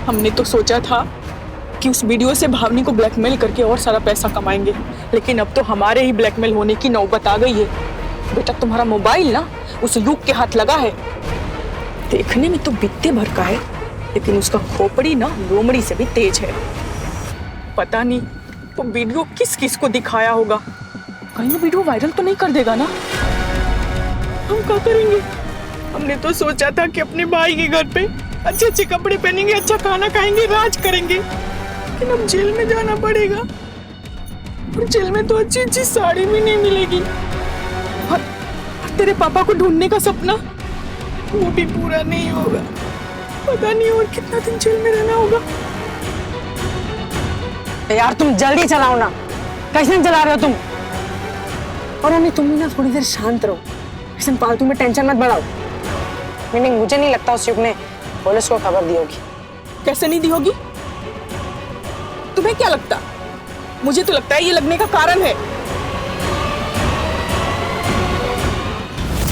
हमने तो सोचा था कि उस वीडियो से भावनी को ब्लैकमेल करके और सारा पैसा कमाएंगे, लेकिन अब तो हमारे ही ब्लैकमेल होने की नौबत आ गई है। बेटा तुम्हारा मोबाइल ना उस युग के हाथ लगा है। देखने में तो बित्ते भर का है, लेकिन उसका खोपड़ी ना लोमड़ी से भी तेज है। पता नहीं वो वीडियो किस किस को दिखाया होगा, कहीं वो वीडियो वायरल तो नहीं कर देगा ना। हम क्या करेंगे? हमने तो सोचा था कि अपने भाई के घर पे अच्छे अच्छे कपड़े पहनेंगे, अच्छा खाना खाएंगे, राज करेंगे, लेकिन अब जेल में जाना पड़ेगा। और जेल में तो अच्छी अच्छी साड़ी भी नहीं मिलेगी। और तेरे पापा को ढूंढने का सपना वो भी पूरा नहीं होगा। पता नहीं और कितना दिन जेल में रहना होगा। यार तुम जल्दी चलाओ ना, कैसे चला रहे हो तुम? और मम्मी तुम भी ना थोड़ी देर शांत रहो, ऐसे फालतू में टेंशन मत बढ़ाओ। मीनिंग मुझे नहीं लगता उस युग ने पुलिस को खबर दी होगी। कैसे नहीं दी होगी? तुम्हें क्या लगता? मुझे तो लगता है ये लगने का कारण है।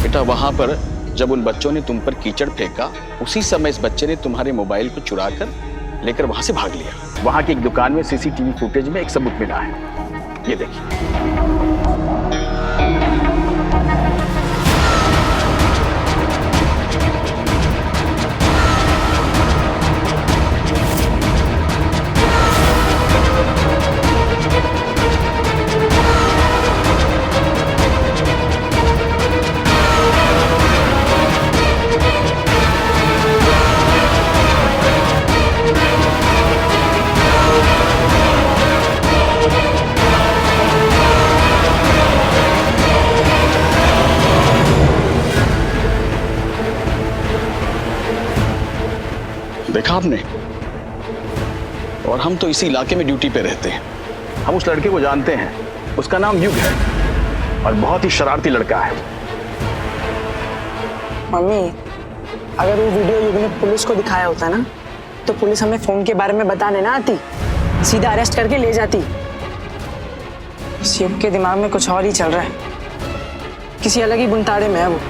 बेटा वहां पर जब उन बच्चों ने तुम पर कीचड़ फेंका, उसी समय इस बच्चे ने तुम्हारे मोबाइल को चुरा कर लेकर वहां से भाग लिया। वहां की एक दुकान में सीसीटीवी फुटेज में एक सबूत मिला है, ये देखिए। देखा आपने? और हम तो इसी इलाके में ड्यूटी पे रहते हैं। हम उस लड़के को जानते हैं, उसका नाम युग है और बहुत ही शरारती लड़का है। मम्मी अगर वो वीडियो युग ने पुलिस को दिखाया होता ना, तो पुलिस हमें फोन के बारे में बताने ना आती, सीधा अरेस्ट करके ले जाती। इस युग के दिमाग में कुछ और ही चल रहा है, किसी अलग ही बुनताड़े में है वो।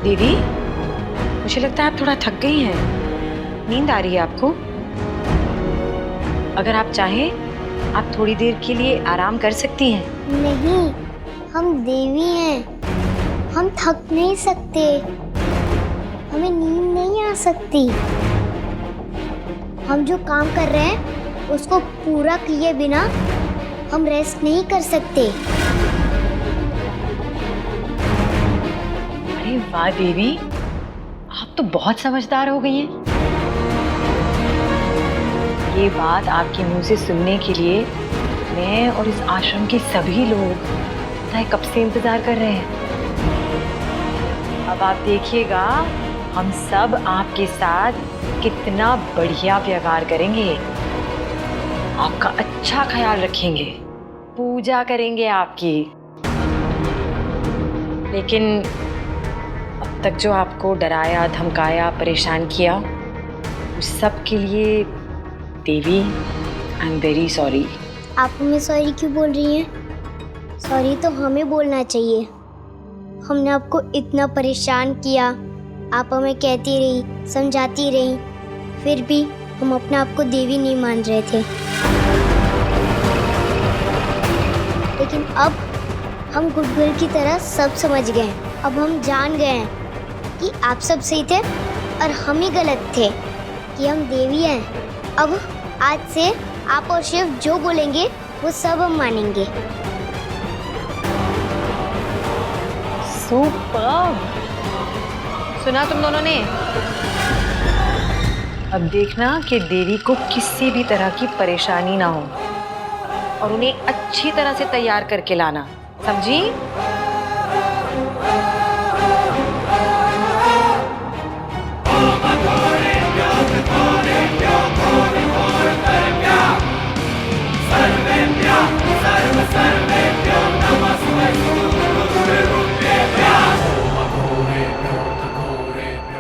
दीदी, मुझे लगता है आप थोड़ा थक गई हैं। नींद आ रही है आपको? अगर आप चाहें आप थोड़ी देर के लिए आराम कर सकती हैं। नहीं, हम देवी हैं, हम थक नहीं सकते, हमें नींद नहीं आ सकती। हम जो काम कर रहे हैं उसको पूरा किए बिना हम रेस्ट नहीं कर सकते। अरे वाह देवी, आप तो बहुत समझदार हो गई हैं। ये बात आपके मुंह से सुनने के लिए मैं और इस आश्रम के सभी लोग पता है कब से इंतजार कर रहे हैं। अब आप देखिएगा हम सब आपके साथ कितना बढ़िया व्यवहार करेंगे, आपका अच्छा ख्याल रखेंगे, पूजा करेंगे आपकी। लेकिन अब तक जो आपको डराया, धमकाया, परेशान किया, उस सब के लिए देवी आई एम वेरी सॉरी। आप हमें सॉरी क्यों बोल रही हैं? सॉरी तो हमें बोलना चाहिए। हमने आपको इतना परेशान किया, आप हमें कहती रही, समझाती रही, फिर भी हम अपने आप को देवी नहीं मान रहे थे। लेकिन अब हम गुडविल की तरह सब समझ गए हैं। अब हम जान गए हैं कि आप सब सही थे और हम ही गलत थे, कि हम देवी हैं। अब आज से आप और शिव जो बोलेंगे वो सब हम मानेंगे। सुपर, सुना तुम दोनों ने? अब देखना कि देवी को किसी भी तरह की परेशानी ना हो और उन्हें अच्छी तरह से तैयार करके लाना, समझी? सर्वेभ्यः सर्वेभ्यो नमस्ते।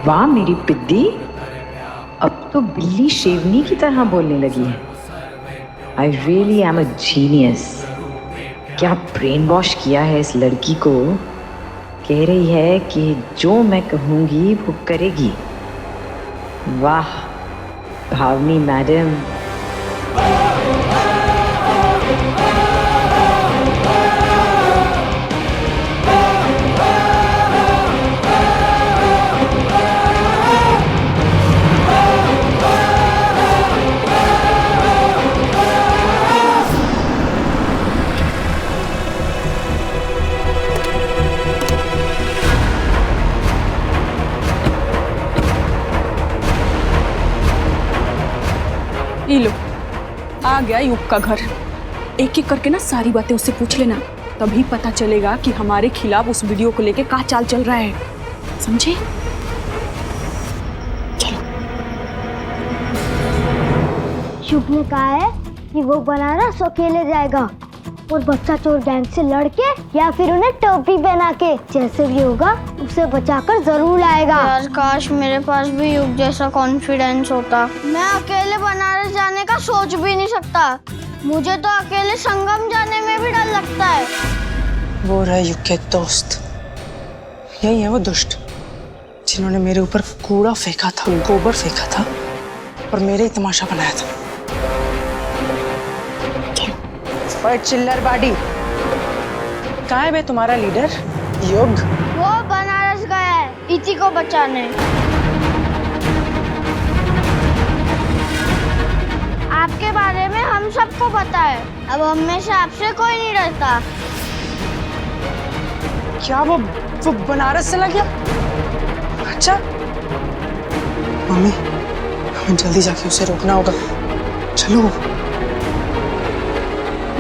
वाह मेरी पिद्दी, अब तो बिल्ली शेवनी की तरह बोलने लगी है। I really am a genius. क्या ब्रेन वॉश किया है इस लड़की को। कह रही है कि जो मैं कहूँगी वो करेगी। वाह भावनी मैडम। ये लो, आ गया युग का घर। एक एक करके ना सारी बातें उससे पूछ लेना, तभी पता चलेगा कि हमारे खिलाफ उस वीडियो को लेके क्या चाल चल रहा है, समझे? युग ने कहा है कि वो बनारस अकेले जाएगा और बच्चा चोर गैंग से लड़के या फिर उन्हें टोपी पहना के जैसे भी होगा उसे बचाकर जरूर लाएगा। यार काश मेरे पास भी युग जैसा कॉन्फिडेंस होता। मैं अकेले बनारस जाने का सोच भी नहीं सकता। मुझे तो अकेले संगम जाने में भी डर लगता है। वो रहे युग के दोस्त, यही है वो दुष्ट जिन्होंने मेरे ऊपर कूड़ा फेंका था, गोबर फेंका था और मेरे ही तमाशा बनाया था। और चिल्लर बाडी, कहाँ है बे तुम्हारा लीडर युग? वो बनारस गया है इति को बचाने। आपके बारे में हम सबको पता है। अब हम में से आपसे कोई नहीं डरता। क्या वो बनारस चला गया? अच्छा मम्मी, हमें जल्दी जाके उसे रोकना होगा। चलो।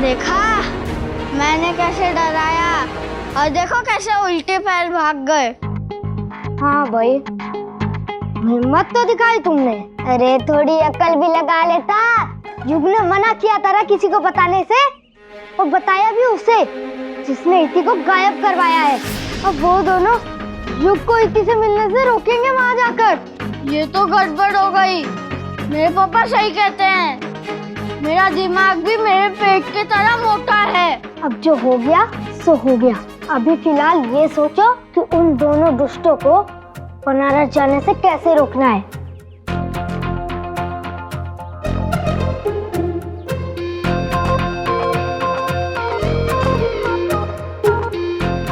देखा मैंने कैसे डराया और देखो कैसे उल्टे पैर भाग गए। हाँ भाई, हिम्मत तो दिखाई तुमने। अरे थोड़ी अकल भी लगा लेता। युग ने मना किया था किसी को बताने से, और बताया भी उसे जिसने इति को गायब करवाया है। अब वो दोनों युग को इति से मिलने से रोकेंगे वहाँ जाकर। ये तो गड़बड़ हो गई। मेरे पापा सही कहते हैं, मेरा दिमाग भी मेरे पेट की तरह मोटा है। अब जो हो गया सो हो गया। अभी फिलहाल ये सोचो कि उन दोनों दुष्टों को बनारस जाने से कैसे रोकना है।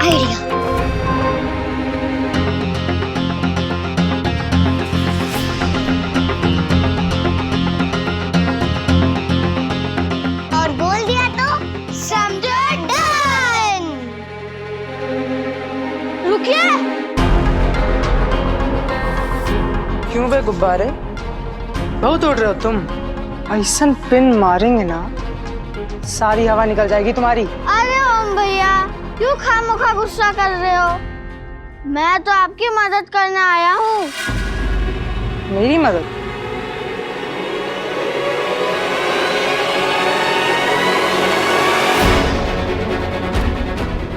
आइडिया। और बोल दिया तो समझो डन। रुकिए। क्यों बे गुब्बारे, बहुत उड़ रहे हो तुम। ऐसा पिन मारेंगे ना सारी हवा निकल जाएगी तुम्हारी। अरे ओम भैया, क्यों खामोखा गुस्सा कर रहे हो? मैं तो आपकी मदद करने आया हूँ। मेरी मदद?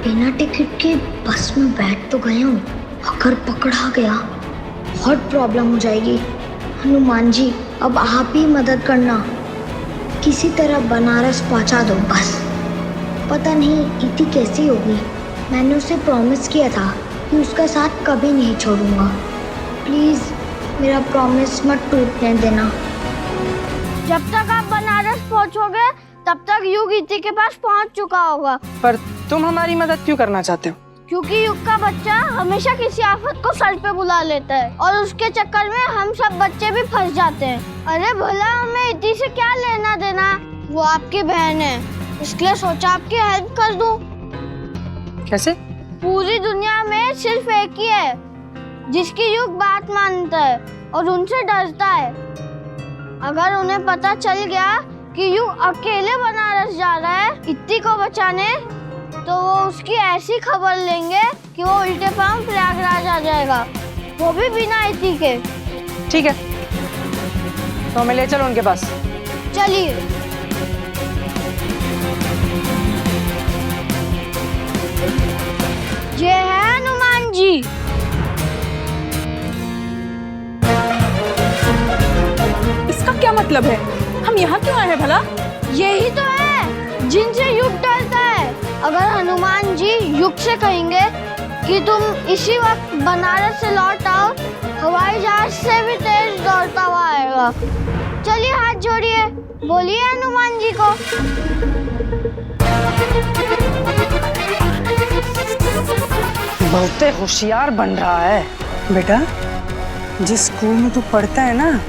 बिना टिकट के बस में बैठ तो गया हूँ, अगर पकड़ा गया बहुत प्रॉब्लम हो जाएगी। हनुमान जी, अब आप ही मदद करना, किसी तरह बनारस पहुँचा दो बस। पता नहीं इति कैसी होगी। मैंने उसे प्रॉमिस किया था कि उसका साथ कभी नहीं छोड़ूंगा। प्लीज़ मेरा प्रॉमिस मत टूटने देना। जब तक आप बनारस पहुँचोगे तब तक युग इति के पास पहुँच चुका होगा। पर तुम हमारी मदद क्यों करना चाहते हो? क्योंकि युग का बच्चा हमेशा किसी आफत को सर पे बुला लेता है और उसके चक्कर में हम सब बच्चे भी फंस जाते हैं। अरे भला हमें इति से क्या लेना देना, वो आपकी बहन है, इसलिए सोचा आपकी हेल्प कर दूं। कैसे? पूरी दुनिया में सिर्फ एक ही है जिसकी युग बात मानता है और उनसे डरता है। अगर उन्हें पता चल गया कि युग अकेले बनारस जा रहा है इति को बचाने, तो वो उसकी ऐसी खबर लेंगे कि वो उल्टे पांव प्रयागराज आ जाएगा, वो भी बिना इति के। ठीक है, तो हमें ले चलो उनके पास। चलिए। जय है हनुमान जी। मतलब है? हम यहाँ क्यों आए हैं भला? यही तो है जिनसे युग डरता है। अगर हनुमान जी युग से कहेंगे कि तुम इसी वक्त बनारस से लौट आओ, हवाई जहाज से भी तेज दौड़ता हुआ आएगा। चलिए हाथ जोड़िए, बोलिए हनुमान जी को। बहुत होशियार बन रहा है बेटा। जिस स्कूल में तू पढ़ता है ना,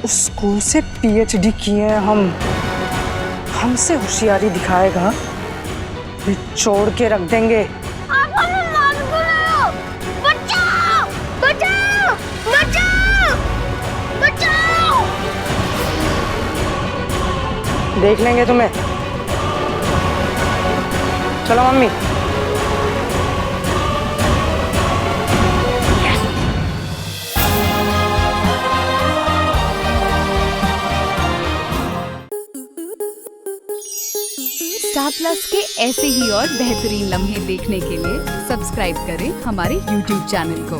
उस स्कूल से पीएचडी किए हैं हम। हमसे होशियारी दिखाएगा, निचोड़ के रख देंगे। आप हनुमान को लो, बचाओ बचाओ बचाओ बचाओ। देख लेंगे तुम्हें। चलो मम्मी। स्टार प्लस के ऐसे ही और बेहतरीन लम्हे देखने के लिए सब्सक्राइब करें हमारे YouTube चैनल को।